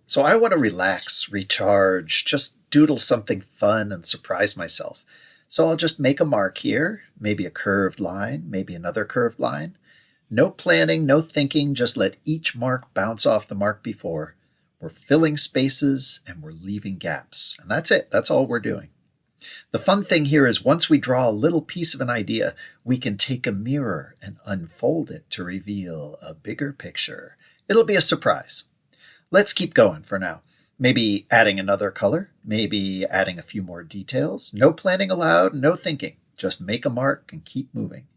So I want to relax, recharge, just doodle something fun and surprise myself. So I'll just make a mark here, maybe a curved line, maybe another curved line. No planning, no thinking, just let each mark bounce off the mark before. We're filling spaces and we're leaving gaps. And that's it. That's all we're doing. The fun thing here is once we draw a little piece of an idea, we can take a mirror and unfold it to reveal a bigger picture. It'll be a surprise. Let's keep going for now. Maybe adding another color, maybe adding a few more details. No planning allowed, no thinking. Just make a mark and keep moving.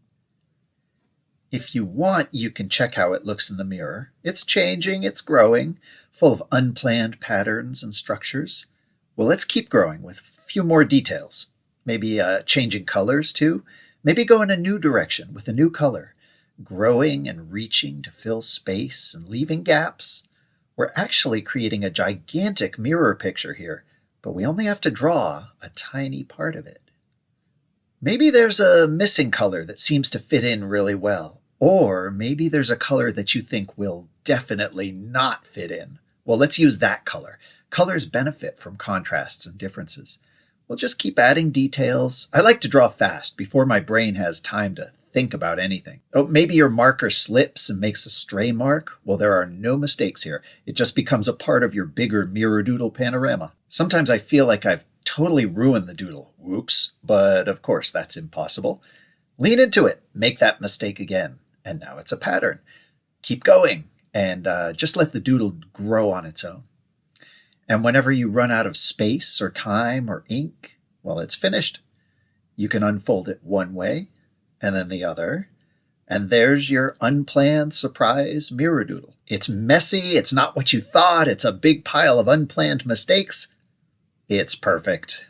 If you want, you can check how it looks in the mirror. It's changing, it's growing, full of unplanned patterns and structures. Well, let's keep growing with a few more details. Maybe changing colors too. Maybe go in a new direction with a new color. Growing and reaching to fill space and leaving gaps. We're actually creating a gigantic mirror picture here, but we only have to draw a tiny part of it. Maybe there's a missing color that seems to fit in really well. Or maybe there's a color that you think will definitely not fit in. Well, let's use that color. Colors benefit from contrasts and differences. We'll just keep adding details. I like to draw fast before my brain has time to think about anything. Oh, maybe your marker slips and makes a stray mark. Well, there are no mistakes here. It just becomes a part of your bigger mirror doodle panorama. Sometimes I feel like I've totally ruined the doodle. Whoops. But of course, that's impossible. Lean into it. Make that mistake again. And now it's a pattern. Keep going and just let the doodle grow on its own. And whenever you run out of space or time or ink, well, it's finished. You can unfold it one way and then the other. And there's your unplanned surprise mirror doodle. It's messy. It's not what you thought. It's a big pile of unplanned mistakes. It's perfect.